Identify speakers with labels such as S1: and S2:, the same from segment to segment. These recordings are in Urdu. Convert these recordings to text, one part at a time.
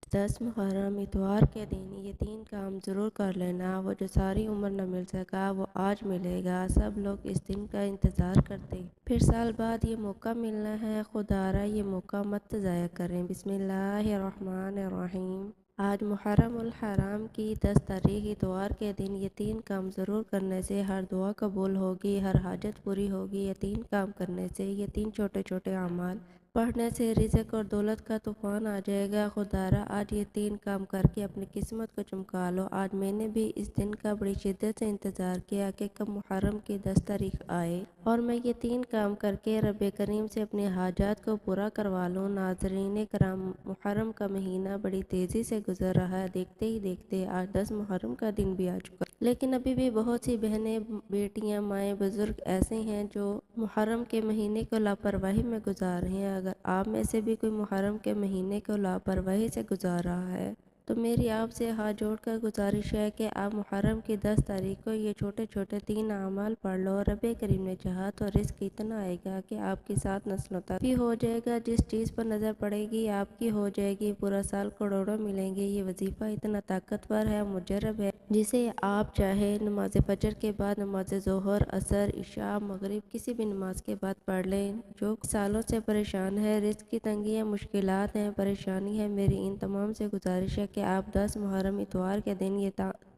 S1: 10 محرم اتوار کے دن یہ 3 کام ضرور کر لینا، وہ جو ساری عمر نہ مل سکا وہ آج ملے گا۔ سب لوگ اس دن کا انتظار کرتے، پھر سال بعد یہ موقع ملنا ہے، خدارا یہ موقع مت ضائع کریں۔ بسم اللہ الرحمن الرحیم۔ آج محرم الحرام کی 10 تاریخ اتوار کے دن یہ 3 کام ضرور کرنے سے ہر دعا قبول ہوگی، ہر حاجت پوری ہوگی۔ یہ 3 کام کرنے سے، یہ 3 چھوٹے چھوٹے اعمال پڑھنے سے رزق اور دولت کا طوفان آ جائے گا۔ خدارا آج یہ 3 کام کر کے اپنی قسمت کو چمکا لو۔ آج میں نے بھی اس دن کا بڑی شدت سے انتظار کیا کہ کب محرم کی 10 تاریخ آئے اور میں یہ 3 کام کر کے رب کریم سے اپنے حاجات کو پورا کروا لوں۔ ناظرین کرام، محرم کا مہینہ بڑی تیزی سے گزر رہا ہے۔ دیکھتے ہی دیکھتے آج 10 محرم کا دن بھی آ چکا، لیکن ابھی بھی بہت سی بہنیں، بیٹیاں، مائیں، بزرگ ایسے ہیں جو محرم کے مہینے کو لاپرواہی میں گزار رہے ہیں۔ اگر آپ میں سے بھی کوئی محرم کے مہینے کو لاپرواہی سے گزار رہا ہے تو میری آپ سے ہاتھ جوڑ کر گزارش ہے کہ آپ محرم کی 10 تاریخ کو یہ چھوٹے چھوٹے 3 اعمال پڑھ لو۔ رب کریم نے چاہا تو رزق اتنا آئے گا کہ آپ کے ساتھ نسلوں تک بھی ہو جائے گا۔ جس چیز پر نظر پڑے گی آپ کی ہو جائے گی۔ پورا سال کروڑوں ملیں گے۔ یہ وظیفہ اتنا طاقتور ہے، مجرب ہے، جسے آپ چاہے نماز فجر کے بعد، نماز ظہر، عصر، عشاء، مغرب کسی بھی نماز کے بعد پڑھ لیں۔ جو سالوں سے پریشان ہے، رزق کی تنگی ہے، مشکلات ہیں، پریشانی ہے، میری ان تمام سے گزارش ہے کہ آپ 10 محرم اتوار کے دن یہ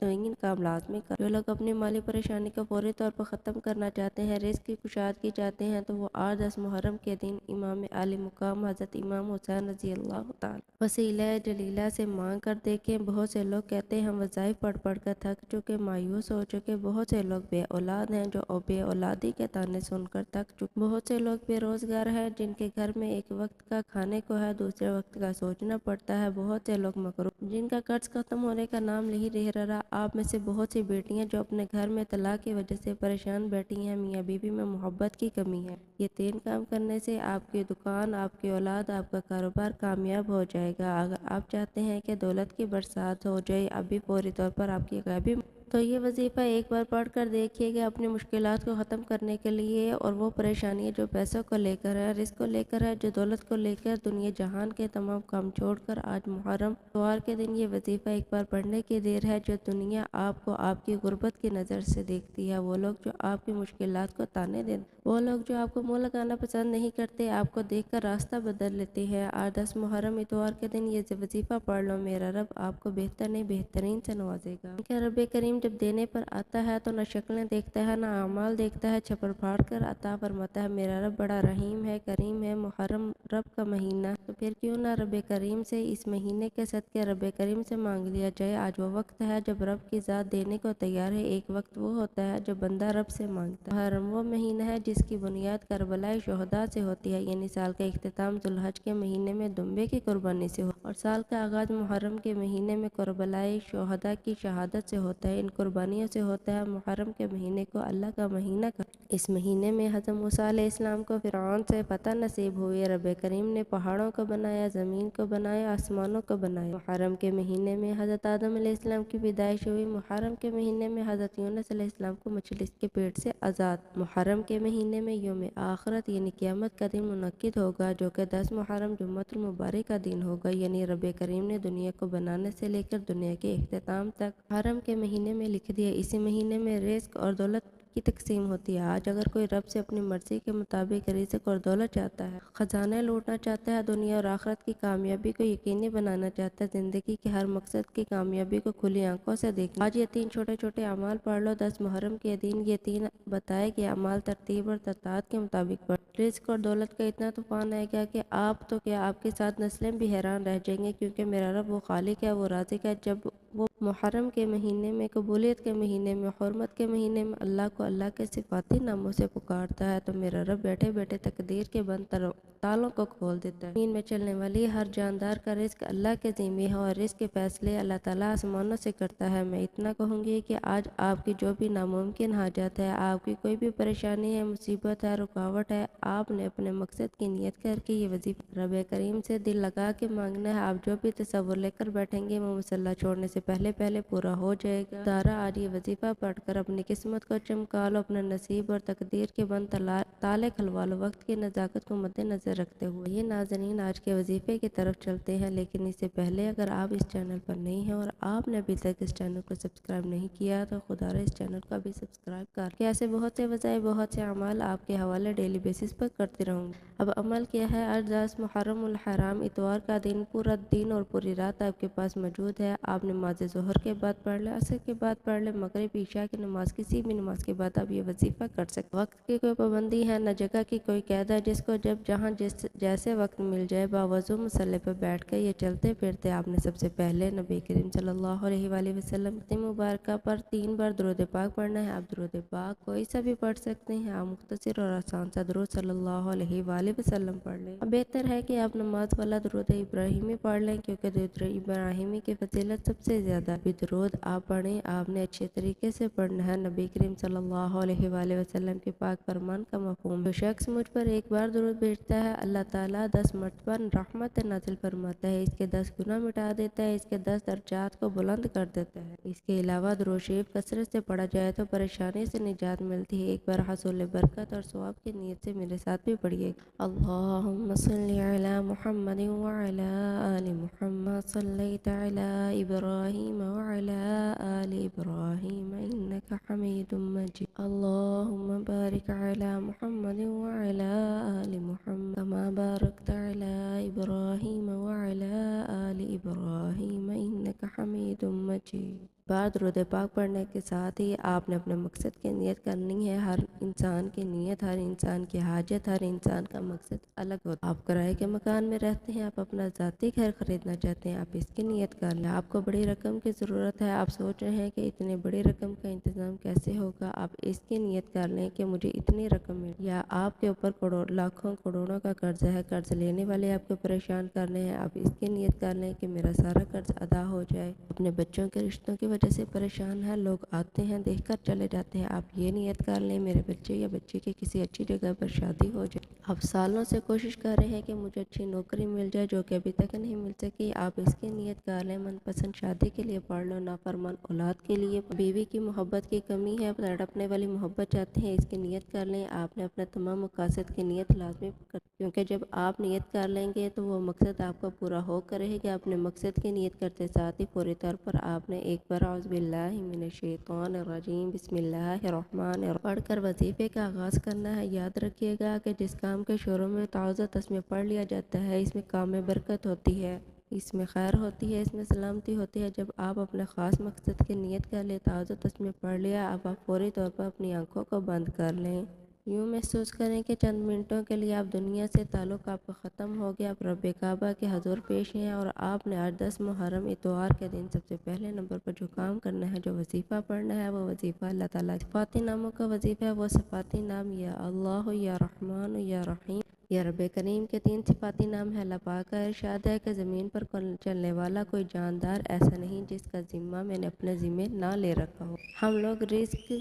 S1: 3 کام لازمی کریں۔ جو لوگ اپنی مالی پریشانی کو فوری طور پر ختم کرنا چاہتے ہیں، رزق کی کشادگی چاہتے ہیں، تو وہ آج 10 محرم کے دن امام عالی مقام حضرت امام حسین رضی اللہ تعالی وسیلہ جلیلہ سے مانگ کر دیکھیں۔ بہت سے لوگ کہتے ہیں ہم وظائف پڑھ پڑھ کر تھک چکے، مایوس ہو چکے۔ بہت سے لوگ بے اولاد ہیں جو بے اولادی کے طعنے سن کر تھک چکے۔ بہت سے لوگ بے روزگار ہیں جن کے گھر میں ایک وقت کا کھانے کو ہے، دوسرے وقت کا سوچنا پڑتا ہے۔ بہت سے لوگ مغروب جن کا قرض ختم ہونے کا نام نہیں لے رہا۔ آپ میں سے بہت سی بیٹیاں جو اپنے گھر میں طلاق کی وجہ سے پریشان بیٹھی ہیں، میاں بیوی میں محبت کی کمی ہے۔ یہ 3 کام کرنے سے آپ کی دکان، آپ کی اولاد، آپ کا کاروبار کامیاب ہو جائے گا۔ اگر آپ چاہتے ہیں کہ دولت کی برسات ہو جائے ابھی فوری طور پر آپ کی غیبی، تو یہ وظیفہ ایک بار پڑھ کر دیکھیے گا اپنی مشکلات کو ختم کرنے کے لیے۔ اور وہ پریشانیاں جو پیسوں کو لے کر ہے، رزق کو لے کر ہے، جو دولت کو لے کر، دنیا جہان کے تمام کام چھوڑ کر آج محرم اتوار کے دن یہ وظیفہ ایک بار پڑھنے کی دیر ہے۔ جو دنیا آپ کو آپ کی غربت کی نظر سے دیکھتی ہے، وہ لوگ جو آپ کی مشکلات کو طعنے دیتے، وہ لوگ جو آپ کو منہ لگانا پسند نہیں کرتے، آپ کو دیکھ کر راستہ بدل لیتے ہیں، آج 10 محرم اتوار کے دن یہ وظیفہ پڑھ لو۔ میرا رب آپ کو بہتر نہیں بہترین سے نوازے گا۔ کہ رب کریم جب دینے پر آتا ہے تو نہ شکلیں دیکھتا ہے، نہ اعمال دیکھتا ہے، چھپڑ پھاڑ کر عطا فرماتا ہے۔ میرا رب بڑا رحیم ہے، کریم ہے۔ محرم رب کا مہینہ، تو پھر کیوں نہ رب کریم سے اس مہینے کے صدقے رب کریم سے مانگ لیا جائے۔ آج وہ وقت ہے جب رب کی ذات دینے کو تیار ہے، ایک وقت وہ ہوتا ہے جو بندہ رب سے مانگتا ہے۔ محرم وہ مہینہ ہے جس کی بنیاد کربلائے شہداء سے ہوتی ہے، یعنی سال کا اختتام ذو الحج کے مہینے میں دمبے کی قربانی سے ہو اور سال کا آغاز محرم کے مہینے میں کربلائے شہداء کی شہادت سے ہوتا ہے، ان قربانیوں سے ہوتا ہے۔ محرم کے مہینے کو اللہ کا مہینہ اس مہینے میں حضرت موسیٰ علیہ السلام کو فرعون سے فتح نصیب ہوئی۔ رب کریم نے پہاڑوں کو بنایا، زمین کو بنایا، آسمانوں کو بنایا۔ محرم کے مہینے میں حضرت آدم علیہ السلام کی پیدائش ہوئی۔ محرم کے مہینے میں حضرت یونس علیہ السلام کو مچھلی کے پیٹ سے آزاد۔ محرم کے مہینے میں یوم آخرت یعنی قیامت کا دن منعقد ہوگا، جو کہ 10 محرم جمعۃ المبارک کا دن ہوگا، یعنی رب کریم نے دنیا کو بنانے سے لے کر دنیا کے اختتام تک محرم کے مہینے میں لکھ دیا۔ اسی مہینے میں رزق اور دولت کی تقسیم ہوتی ہے۔ آج اگر کوئی رب سے اپنی مرضی کے مطابق رزق اور دولت چاہتا ہے، خزانے لوٹنا چاہتا ہے، دنیا اور آخرت کی کامیابی کو یقینی بنانا چاہتا ہے، زندگی کے ہر مقصد کی کامیابی کو کھلی آنکھوں سے دیکھنا، آج یہ 3 چھوٹے چھوٹے اعمال پڑھ لو۔ 10 محرم کے دن یہ 3 بتائے گئے اعمال ترتیب اور ترتیب کے مطابق پڑھ، رزق اور دولت کا اتنا طوفان آئے گا کہ آپ تو کیا آپ کے ساتھ نسلیں بھی حیران رہ جائیں گے، کیونکہ میرا رب وہ خالق ہے، وہ رازق ہے۔ جب وہ محرم کے مہینے میں، قبولیت کے مہینے میں، حرمت کے مہینے میں اللہ کو اللہ کے صفاتی ناموں سے پکارتا ہے تو میرا رب بیٹھے بیٹھے تقدیر کے بند تالوں کو کھول دیتا ہے۔ زمین میں چلنے والی ہر جاندار کا رزق اللہ کے ذمہ ہے اور رزق کے فیصلے اللہ تعالیٰ آسمانوں سے کرتا ہے۔ میں اتنا کہوں گی کہ آج آپ کی جو بھی ناممکن حاجت ہے، آپ کی کوئی بھی پریشانی ہے، مصیبت ہے، رکاوٹ ہے، آپ نے اپنے مقصد کی نیت کر کے یہ وظیفہ رب کریم سے دل لگا کے مانگنا ہے۔ آپ جو بھی تصور لے کر بیٹھیں گے وہ مصلی چھوڑنے سے پہلے پہلے پورا ہو جائے گا۔ دارا آج یہ وظیفہ پڑھ کر اپنی قسمت کو چمکا لو، اپنے نصیب اور تقدیر کے بند تالے کھلوا لو۔ وقت کی نزاکت کو مد نظر نظر رکھتے ہوئے یہ ناظرین آج کے وظیفے کی طرف چلتے ہیں، لیکن اس سے پہلے اگر آپ اس چینل پر نہیں ہیں اور آپ نے ابھی تک اس چینل کو سبسکرائب نہیں کیا تو خدا را اس چینل کو بھی سبسکرائب کر کے ایسے بہت سے وظائف، بہت سے اعمال آپ کے حوالے ڈیلی بیسس پر کرتے رہوں گی۔ اب عمل کیا ہے؟ آج 10 محرم الحرام اتوار کا دن پورا دن اور پوری رات آپ کے پاس موجود ہے۔ آپ نماز ظہر کے بعد پڑھ لیں، عصر کے بعد پڑھ لیں، مغرب عشاء کی نماز کسی بھی نماز کے بعد آپ یہ وظیفہ کر سکتے۔ وقت کی کوئی پابندی ہے نہ جگہ کی کوئی قید ہے، جس کو جب جہاں جیسے وقت مل جائے باوضو مصلی پر بیٹھ کر یہ چلتے پھرتے آپ نے سب سے پہلے نبی کریم صلی اللہ علیہ وآلہ وسلم کی مبارکہ پر 3 بار درود پاک پڑھنا ہے۔ آپ درود پاک کوئی سا بھی پڑھ سکتے ہیں، آپ مختصر اور آسان سا درود صلی اللہ علیہ وآلہ وسلم پڑھ لیں۔ اب بہتر ہے کہ آپ نماز والا درود ابراہیمی پڑھ لیں، کیونکہ درود ابراہیمی کی فضیلت سب سے زیادہ بھی درود آپ پڑھیں، آپ نے اچھے طریقے سے پڑھنا ہے۔ نبی کریم صلی اللہ علیہ وآلہ وسلم کے پاک فرمان کا مفہوم، جو شخص مجھ پر ایک بار درود بھیجتا ہے اللہ تعالیٰ 10 مرتبہ رحمت نازل فرماتا ہے، اس کے 10 گناہ مٹا دیتا ہے، اس کے 10 درجات کو بلند کر دیتا ہے۔ اس کے علاوہ درود شریف کثرت سے پڑھا جائے تو پریشانی سے نجات ملتی ہے۔ ایک بار حصول برکت اور ثواب کی نیت سے میرے ساتھ بھی پڑھیے۔ اللہم صلی علی محمد وعلی آل محمد صلیت علی ابراہیم وعلی آل ابراہیم انک حمید مجید۔ اللہم بارک علی محمد وعلی آل محمد کما بارکت علی ابراہیم وعلی آل ابراہیم انک حمید مجید۔ بعد درود پاک پڑھنے کے ساتھ ہی آپ نے اپنے مقصد کی نیت کرنی ہے۔ ہر انسان کی نیت، ہر انسان کی حاجت، ہر انسان کا مقصد الگ ہوتا ہے۔ آپ کرائے کے مکان میں رہتے ہیں، آپ اپنا ذاتی گھر خریدنا چاہتے ہیں، آپ اس کی نیت کر لیں۔ آپ کو بڑی رقم کی ضرورت ہے، آپ سوچ رہے ہیں کہ اتنی بڑی رقم کا انتظام کیسے ہوگا، آپ اس کی نیت کر لیں کہ مجھے اتنی رقم مل، یا آپ کے اوپر لاکھوں کروڑوں کا قرض ہے، قرض لینے والے آپ کو پریشان کر رہے ہیں، آپ اس کی نیت کر لیں کہ میرا سارا قرض ادا ہو جائے۔ اپنے بچوں کے رشتوں کی وجہ سے پریشان ہیں، لوگ آتے ہیں دیکھ کر چلے جاتے ہیں، آپ یہ نیت کر لیں میرے بچے یا بچے کی کسی اچھی جگہ پر شادی ہو جائے۔ آپ سالوں سے کوشش کر رہے ہیں کہ مجھے اچھی نوکری مل جائے جو کہ ابھی تک نہیں مل سکی، آپ اس کی نیت کر لیں۔ من پسند شادی کے لیے پڑھ لو، نافرمان اولاد کے لیے، بیوی کی محبت کی کمی ہے، تڑپنے والی محبت چاہتے ہیں، اس کی نیت کر لیں۔ آپ نے اپنے تمام مقاصد کی نیت لازمی کر، کیونکہ جب آپ نیت کر لیں گے تو وہ مقصد آپ کا پورا ہو کر رہے گا۔ اپنے مقصد کی نیت کرتے ساتھ ہی فوری طور پر آپ نے ایک بار اعوذ باللہ من الشیطان الرجیم بسم اللہ الرحمن الرحیم پڑھ کر وظیفے کا آغاز کرنا ہے۔ یاد رکھیے گا کہ جس کام کے شروع میں تعوذ تسمیہ پڑھ لیا جاتا ہے، اس میں کام میں برکت ہوتی ہے، اس میں خیر ہوتی ہے، اس میں سلامتی ہوتی ہے۔ جب آپ اپنے خاص مقصد کی نیت کر لیں، تعوذ تسمیہ پڑھ لیا، اب آپ فوری طور پر اپنی آنکھوں کو بند کر لیں۔ یوں محسوس کریں کہ چند منٹوں کے لیے آپ دنیا سے تعلق آپ کا ختم ہو گیا، آپ رب کعبہ کے حضور پیش ہیں، اور آپ نے آج 10 محرم اتوار کے دن سب سے پہلے نمبر پر جو کام کرنا ہے، جو وظیفہ پڑھنا ہے، وہ وظیفہ اللہ تعالیٰ صفاتی ناموں کا وظیفہ ہے۔ وہ صفاتی نام یا اللہ، یا رحمان، یا رحیم، یا رب کریم کے 3 صفاتی نام ہے۔ اللہ پاک کا ارشاد ہے کہ زمین پر چلنے والا کوئی جاندار ایسا نہیں جس کا ذمہ میں نے اپنے ذمہ نہ لے رکھا ہو۔ ہم لوگ رزق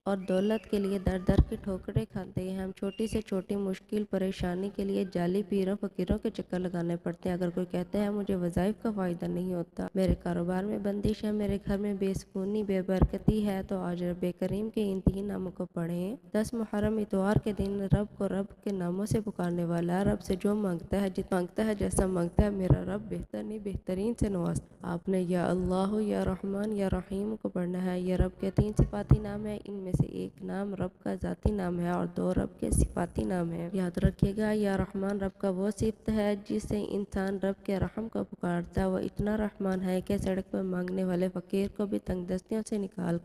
S1: اور دولت کے لیے در در کی ٹھوکریں کھاتے ہیں، ہم چھوٹی سے چھوٹی مشکل پریشانی کے لیے جعلی پیروں فقیروں کے چکر لگانے پڑتے ہیں۔ اگر کوئی کہتا ہے مجھے وظائف کا فائدہ نہیں ہوتا، میرے کاروبار میں بندش ہے، میرے گھر میں بے سکونی بے برکتی ہے، تو آج رب کریم کے ان 3 ناموں کو پڑھیں۔ 10 محرم اتوار کے دن رب کو رب کے ناموں سے پکارنے والا، رب سے جو مانگتا ہے، جتنا مانگتا ہے، جیسا مانگتا ہے، میرا رب بہتر نہیں بہترین سے نوازتا۔ آپ نے یا اللہ، یا رحمان، یا رحیم کو پڑھنا ہے۔ یہ رب کے 3 صفاتی نام ہیں، ان میں سے ایک نام رب کا ذاتی نام ہے اور 2 رب کے صفاتی نام ہیں۔ یاد رکھیے گا، یا رحمان رب کا وہ صفت ہے جس سے انسان رب کے رحم کو پکارتا ہے۔ وہ اتنا رحمان ہے کہ سڑک پر مانگنے والے فقیر کو بھی تنگ دستیوں سے نکال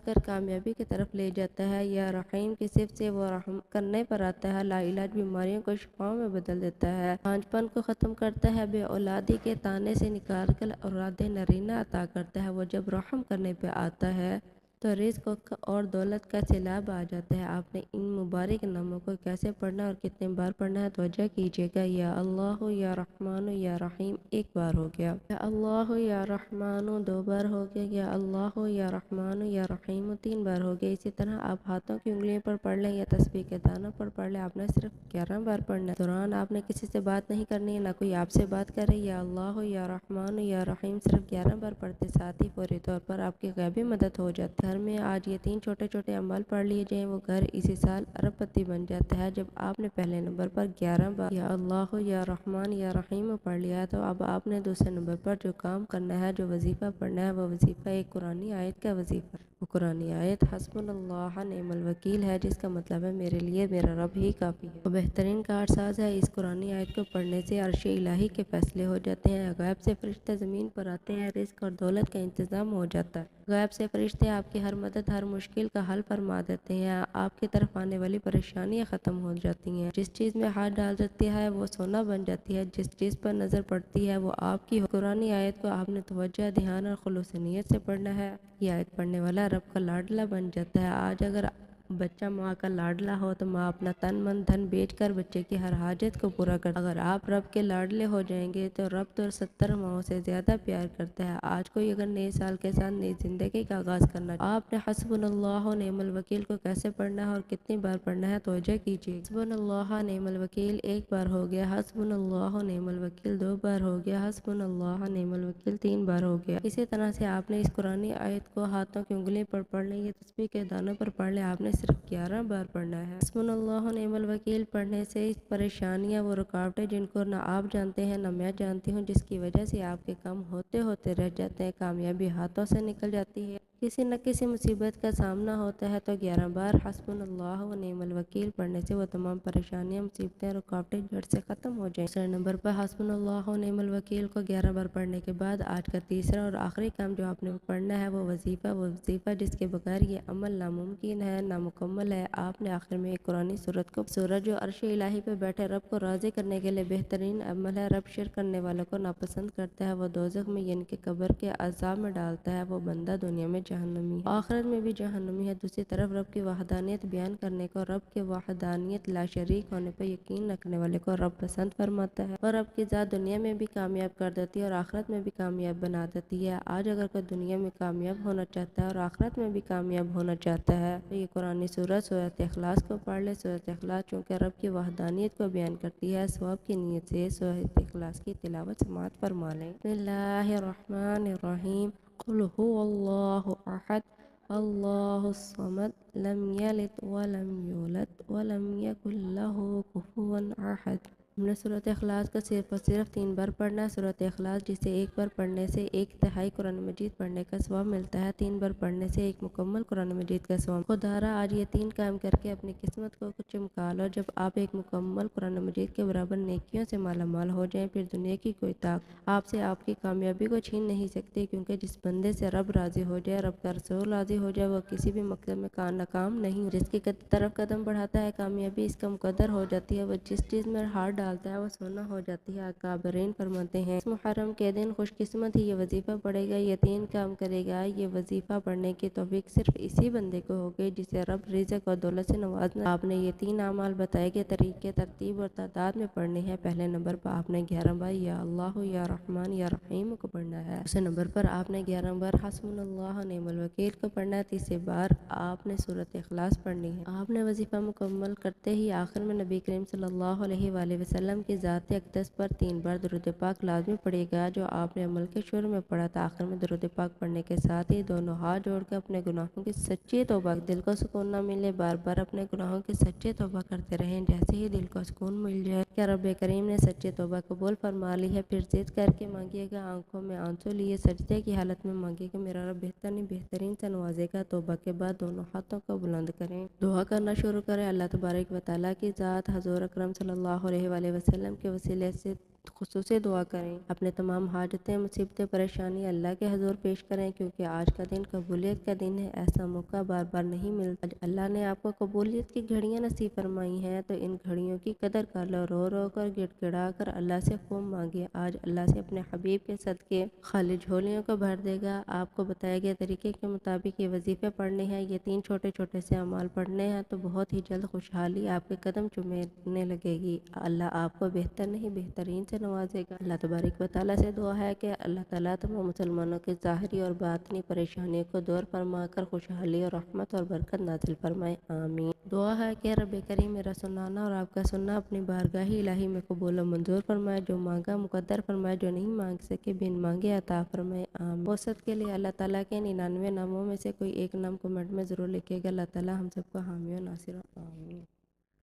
S1: کر کامیابی کی طرف لے جاتا ہے۔ یا رحیم کی صفت سے وہ رحم کرنے پر آتا ہے، لا علاج بیماریوں کو شفاؤں میں بدل دیتا ہے، پانچ پن کو ختم کرتا ہے، بے اولادی کے تانے سے نکال کر اولاد نرینہ عطا کرتا ہے۔ وہ جب رحم کرنے پہ آتا ہے تو رزق اور دولت کا سیلاب آ جاتا ہے۔ آپ نے ان مبارک ناموں کو کیسے پڑھنا اور کتنے بار پڑھنا ہے توجہ کیجیے گا۔ یا اللہ، یا رحمان، یا رحیم 1 بار ہو گیا، یا اللہ، یا رحمان 2 بار ہو گیا، یا اللہ، یا رحمان، یا رحیم 3 بار ہو گیا۔ اسی طرح آپ ہاتھوں کی انگلیوں پر پڑھ لیں یا تسبیح کے دانوں پر پڑھ لیں، آپ نے صرف 11 بار پڑھنا ہے۔ دوران آپ نے کسی سے بات نہیں کرنی ہے، نہ کوئی آپ سے بات کرے۔ یا اللہ، یا رحمان، یا رحیم صرف 11 بار پڑھتے ساتھ ہی فوری طور پر آپ کی غیبی مدد ہو جاتی ہے۔ گھر میں آج یہ 3 چھوٹے چھوٹے عمل پڑھ لیے جائیں، وہ گھر اسی سال ارب پتی بن جاتا ہے۔ جب آپ نے پہلے نمبر پر 11 بار یا اللہ یا رحمان یا رحیم پڑھ لیا تو اب آپ نے دوسرے نمبر پر جو کام کرنا ہے، جو وظیفہ پڑھنا ہے، وہ وظیفہ ایک قرآنی آیت کا وظیفہ۔ وہ قرآنی آیت حسبنا اللہ نعم الوکیل ہے، جس کا مطلب ہے میرے لیے میرا رب ہی کافی ہے۔ وہ بہترین کارساز ہے۔ اس قرآنی آیت کو پڑھنے سے عرش الہی کے فیصلے ہو جاتے ہیں، غیب سے فرشتے زمین پر آتے ہیں، رزق اور دولت کا انتظام ہو جاتا ہے۔ غیب سے فرشتے آپ کی ہر مدد، ہر مشکل کا حل فرما دیتے ہیں، آپ کی طرف آنے والی پریشانیاں ختم ہو جاتی ہیں۔ جس چیز میں ہاتھ ڈال دیتی ہے وہ سونا بن جاتی ہے، جس چیز پر نظر پڑتی ہے وہ آپ کی قرآنی آیت کو آپ نے توجہ، دھیان اور خلوص نیت سے پڑھنا ہے۔ یہ آیت پڑھنے والا رب کا لاڈلا بن جاتا ہے۔ آج اگر بچہ ماں کا لاڈلا ہو تو ماں اپنا تن من دھن بیچ کر بچے کی ہر حاجت کو پورا کرتا ہے۔ اگر آپ رب کے لاڈلے ہو جائیں گے تو رب تو 70 ماؤں سے زیادہ پیار کرتا ہے۔ آج کوئی اگر نئے سال کے ساتھ نئی زندگی کا آغاز کرنا چاہے، آپ نے حسبنا اللہ نعم الوکیل کو کیسے پڑھنا ہے اور کتنی بار پڑھنا ہے توجہ کیجیے۔ حسبنا اللہ نعم الوکیل ایک بار ہو گیا، حسبنا اللہ نعم الوکیل 2 بار ہو گیا، حسبنا اللہ نعم الوکیل 3 بار ہو گیا۔ اسی طرح سے آپ نے اس قرآنی آیت کو ہاتھوں کی انگلی پر پڑھ لیں، یہ تسبیح کے دانوں پر پڑھ لیں، آپ نے صرف 11 بار پڑھنا ہے۔ حسبنا اللہ نعم الوکیل پڑھنے سے پریشانیاں، وہ رکاوٹیں جن کو نہ آپ جانتے ہیں نہ میں جانتی ہوں، جس کی وجہ سے آپ کے کام ہوتے ہوتے رہ جاتے ہیں، کامیابی ہاتھوں سے نکل جاتی ہے، کسی نہ کسی مصیبت کا سامنا ہوتا ہے، تو 11 بار حسبنا اللہ و نعم الوکیل پڑھنے سے وہ تمام پریشانیاں، مصیبتیں، رکاوٹیں جڑ سے ختم ہو جائیں۔ دوسرے نمبر پر حسبنا اللہ و نعم الوکیل کو 11 بار پڑھنے کے بعد آج کا تیسرا اور آخری کام جو آپ نے پڑھنا ہے وہ وظیفہ جس کے بغیر یہ عمل ناممکن ہے، نامکمل ہے۔ آپ نے آخر میں ایک قرآنی سورت جو عرش الہی پہ بیٹھے رب کو راضی کرنے کے لیے بہترین عمل ہے، رب شرک کرنے والوں کو ناپسند کرتا ہے، وہ دوزخ میں یعنی کہ قبر کے عذاب میں ڈالتا ہے، وہ بندہ دنیا میں جہنمی ہے، آخرت میں بھی جہنمی ہے۔ دوسری طرف رب کی وحدانیت بیان کرنے کو، رب کے وحدانیت لا شریک ہونے پر یقین رکھنے والے کو رب پسند فرماتا ہے، اور رب کی ذات دنیا میں بھی کامیاب کر دیتی ہے اور آخرت میں بھی کامیاب بنا دیتی ہے۔ آج اگر کوئی دنیا میں کامیاب ہونا چاہتا ہے اور آخرت میں بھی کامیاب ہونا چاہتا ہے تو یہ قرآنی سورت اخلاص کو پڑھ لے۔ سورت اخلاص چونکہ رب کی وحدانیت کو بیان کرتی ہے، ثواب کی نیت سے سورت اخلاص کی تلاوت سماعت فرما لیں۔ بسم اللہ الرحمن الرحیم، قل هو اللہ احد اللہ الصمد لم یلد ولم یولد ولم یکن لہ کفوا احد۔ ہم نے سورت اخلاص کو صرف اور صرف 3 بار پڑھنا ہے۔ سورت اخلاص جسے ایک بار پڑھنے سے 1/3 قرآن مجید پڑھنے کا ثواب ملتا ہے، 3 بار پڑھنے سے 1 مکمل قرآن مجید کا ثواب۔ خدارا آج یہ 3 کام کر کے اپنی قسمت کو چمکا لو۔ جب آپ ایک مکمل قرآن مجید کے برابر نیکیوں سے مالا مال ہو جائیں، پھر دنیا کی کوئی طاقت آپ سے آپ کی کامیابی کو چھین نہیں سکتی، کیونکہ جس بندے سے رب راضی ہو جائے، رب کا رسول راضی ہو جائے، وہ کسی بھی مقصد میں ناکام نہیں، جس کی طرف قدم بڑھاتا ہے کامیابی اس کا مقدر ہو جاتی ہے، وہ جس چیز میں ہاتھ ڈالتا ہے وہ سونا ہو جاتی ہے۔ اکابرین فرماتے ہیں اس محرم کے دن خوش قسمت ہی یہ وظیفہ پڑھے گا، یہ 3 کام کرے گا، یہ وظیفہ پڑھنے کی توفیق صرف اسی بندے کو ہوگی جسے رب رزق اور دولت سے نوازنا۔ آپ نے یہ 3 اعمال بتائے گئے طریقے، ترتیب اور تعداد میں پڑھنے ہیں۔ پہلے نمبر پر آپ نے 11 بار یا اللہ یا رحمان یا رحیم کو پڑھنا ہے۔ دوسرے نمبر پر آپ نے 11 بار حسبنا اللہ نعم الوکیل کو پڑھنا ہے۔ تیسری بار آپ نے سورت اخلاص پڑھنی ہے۔ آپ نے وظیفہ مکمل کرتے ہی آخر میں نبی کریم صلی اللہ علیہ وآلہ وسلم کی ذات اقدس پر 3 بار درود پاک لازمی پڑھے گا، جو آپ نے عمل کے شروع میں پڑھا تھا۔ آخر میں درود پاک پڑھنے کے ساتھ ہی دونوں ہاتھ جوڑ کے اپنے گناہوں کی سچی توبہ، دل کو سکون نہ ملے بار بار اپنے گناہوں کی سچی توبہ کرتے رہیں، جیسے ہی دل کو سکون مل جائے کہ رب کریم نے سچی توبہ قبول فرما لی ہے، پھر ضد کر کے مانگیے گا، آنکھوں میں آنسو لیے سجدے کی حالت میں مانگیے گا، میرا رب بہترین سے نوازے گا۔ توبہ کے بعد دونوں ہاتھوں کو بلند کریں، دعا کرنا شروع کریں۔ اللہ تبارک و تعالیٰ کی ذات، حضور اکرم صلی اللہ علیہ وآلہ وسلم کے وسیلے سے خصوصی دعا کریں، اپنے تمام حاجتیں، مصیبتیں، پریشانی اللہ کے حضور پیش کریں، کیونکہ آج کا دن قبولیت کا دن ہے، ایسا موقع بار بار نہیں ملتا۔ اللہ نے آپ کو قبولیت کی گھڑیاں نصیب فرمائی ہیں تو ان گھڑیوں کی قدر کر لو، رو رو کر، گڑ گڑا کر اللہ سے خوب مانگے، آج اللہ سے اپنے حبیب کے صدقے خالی جھولیوں کو بھر دے گا۔ آپ کو بتائے گئے طریقے کے مطابق یہ وظیفے پڑھنے ہیں، یہ 3 چھوٹے چھوٹے سے اعمال پڑھنے ہیں تو بہت ہی جلد خوشحالی آپ کے قدم چومنے لگے گی۔ اللہ آپ کو بہتر نہیں بہترین سے نوازے گا۔ اللہ تبارک و تعالیٰ سے دعا ہے کہ اللہ تعالیٰ تمام مسلمانوں کی ظاہری اور باطنی پریشانیوں کو دور فرما کر خوشحالی اور رحمت اور برکت نازل فرمائے، آمین۔ دعا ہے کہ رب کریم میرا سنانا اور آپ کا سننا اپنی بارگاہ الہی میں قبول و منظور فرمائے، جو مانگا مقدر فرمائے، جو نہیں مانگ سکے بن مانگے عطا فرمائے، آمین۔ وسط کے لیے اللہ تعالیٰ کے 99 ناموں میں سے کوئی ایک نام کمنٹ میں ضرور لکھے گا۔ اللہ تعالیٰ ہم سب کو حامی و ناصر، آمین۔